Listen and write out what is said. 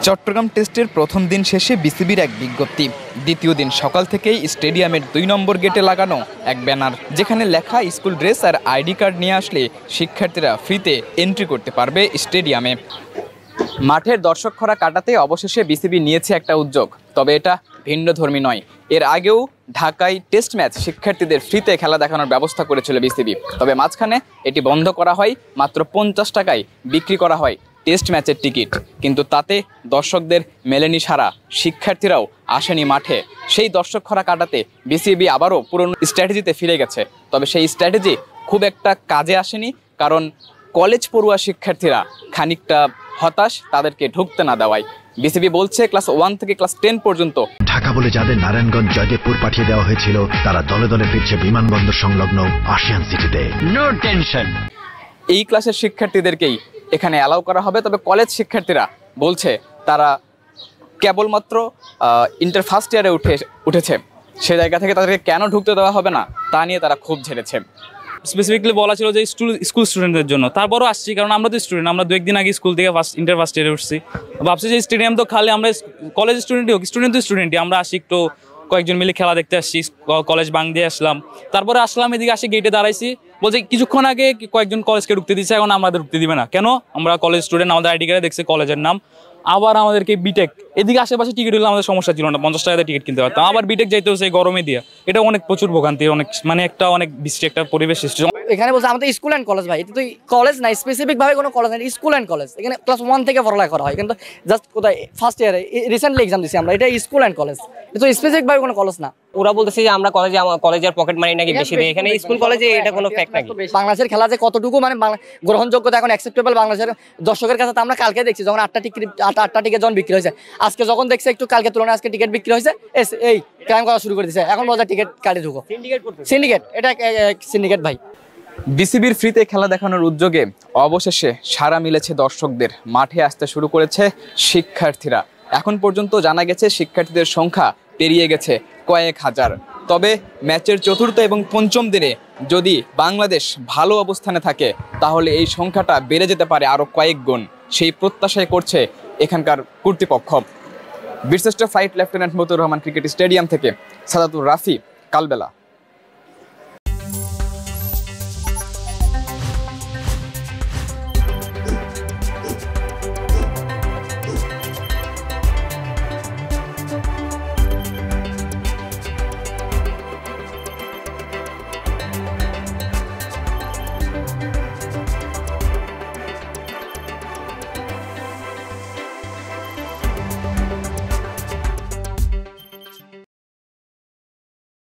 চট্টগ্রাম টেস্টের প্রথম দিন শেষে বিসিবির এক বিজ্ঞপ্তি। দ্বিতীয় দিন সকাল থেকেই স্টেডিয়ামের ২ নম্বর গেটে লাগানো এক ব্যানার, যেখানে লেখা স্কুল ড্রেস আর আইডি কার্ড নিয়ে আসলে শিক্ষার্থীরা ফ্রিতে এন্ট্রি করতে পারবে স্টেডিয়ামে। মাঠের দর্শক খরা কাটাতে অবশেষে বিসিবি নিয়েছে একটা উদ্যোগ, তবে এটা ভিন্নধর্মী নয়। এর আগেও ঢাকায় টেস্ট ম্যাচ শিক্ষার্থীদের ফ্রিতে খেলা দেখানোর ব্যবস্থা করেছিল বিসিবি, তবে মাঝখানে এটি বন্ধ করা হয়। মাত্র ৫০ টাকায় বিক্রি করা হয় টেস্ট ম্যাচের টিকিট, কিন্তু তাতে দর্শকদের মেলেনি সাড়া, শিক্ষার্থীরাও আসেনি মাঠে। সেই দর্শক খরা কাটাতে বিসিবি আবারও পুরনো স্ট্র্যাটেজিতে ফিরে গেছে, তবে সেই স্ট্র্যাটেজি খুব একটা কাজে আসেনি, কারণ কলেজ পড়ুয়া শিক্ষার্থীরা খানিকটা হতাশ তাদেরকে ঢুকতে না দেওয়ায়। বিসিবি বলছে ক্লাস 1 থেকে ক্লাস 10 পর্যন্ত ঢাকা বলে যাদের নারায়ণগঞ্জ জয়দেবপুর পাঠিয়ে দেওয়া হয়েছিল, তারা দলে দলে ফিরছে বিমানবন্দর সংলগ্ন আশিয়ান সিটিতে। No tension. এই ক্লাসের শিক্ষার্থীদেরকেই এখানে অ্যালাউ করা হবে, তবে কলেজ শিক্ষার্থীরা বলছে তারা কেবলমাত্র ইন্টার ফার্স্ট ইয়ারে উঠেছে, সে জায়গা থেকে তাদেরকে কেন ঢুকতে দেওয়া হবে না তা নিয়ে তারা খুব ঝেড়েছে। স্পেসিফিকলি বলা ছিল যে স্কুল স্টুডেন্টদের জন্য, তারপরও আসছি কারণ আমরা তো স্টুডেন্ট। আমরা 2 একদিন আগে স্কুল থেকে ইন্টার ফার্স্ট ইয়ারে উঠছি, ভাবছি যে স্টেডিয়াম তো খালি আমরা কলেজ স্টুডেন্টই হোক, স্টুডেন্টই আমরা আসি, একটু কয়েকজন মিলে খেলা দেখতে আসছি, কলেজ বাং দিয়ে আসলাম। তারপরে আসলাম এদিকে, আসি গেটে দাঁড়াইছি, বলছে কিছুক্ষণ আগে কয়েকজন কলেজকে ঢুকতে দিচ্ছে, এখন আমাদের ঢুকতে দিবে না কেন? আমরা কলেজ স্টুডেন্ট, আমাদের আইডি কার্ডে দেখছে কলেজের নাম। আবার আমাদেরকে বিটেক, এদিকে আশেপাশে টিকিট হলে আমাদের সমস্যা ছিল না, 50 টাকাতে টিকিট কিনতে পারতাম। আবার বিটেক যাইতে হচ্ছে গরমে দিয়ে, এটা প্রচুর ভোগান্তি, অনেক বৃষ্টি একটা পরিবেশ সৃষ্টি। এখানে বলছে আমাদের স্কুল অ্যান্ড কলেজ, ভাই এটা তো কলেজ নাই, স্পেসিফিক ভাবে কোনো কলেজ নাই, স্কুল অ্যান্ড কলেজ। এখানে ক্লাস 1 থেকে পড়ালেখা করা হয়, কিন্তু জাস্ট কোথায় ফার্স্ট ইয়ারে রিসেন্টলি এক্সাম দিচ্ছি আমরা, এটা স্কুল অ্যান্ড কলেজ, এটা তো স্পেসিফিক ভাবে কোনো কলেজ না। ওরা বলতেছে যে আমরা কলেজের পকেট মানি নাকি বেশি দেয়, এখানে স্কুল কলেজে এটা কোনো ফ্যাক্ট নাকি? বাংলাদেশের খেলা যে কতটুকু গ্রহণযোগ্যতা এখন অ্যাকসেপ্টেবল বাংলাদেশের দর্শকের কাছে, আমরা কালকে দেখছি যখন 8টা টিকিট যখন বিক্রি হয়েছে, আজকে যখন দেখছে একটু কালকে তুলনায় আজকে টিকিট বিক্রি হয়েছে, এই ক্রাইম করা শুরু করে দিয়েছে। এখন বলছে টিকিট কাটে ঢুকো, সিন্ডিকেট, এটা সিন্ডিকেট ভাই। বিসিবির ফ্রিতে খেলা দেখানোর উদ্যোগে অবশেষে সাড়া মিলেছে দর্শকদের, মাঠে আসতে শুরু করেছে শিক্ষার্থীরা। এখন পর্যন্ত জানা গেছে শিক্ষার্থীদের সংখ্যা পেরিয়ে গেছে কয়েক হাজার। তবে ম্যাচের চতুর্থ এবং পঞ্চম দিনে যদি বাংলাদেশ ভালো অবস্থানে থাকে, তাহলে এই সংখ্যাটা বেড়ে যেতে পারে আরও কয়েক গুণ, সেই প্রত্যাশাই করছে এখানকার কর্তৃপক্ষ। বীরশ্রেষ্ঠ flight lieutenant Motiur Rahman cricket stadium থেকে সাদাতুর রাফি, কালবেলা।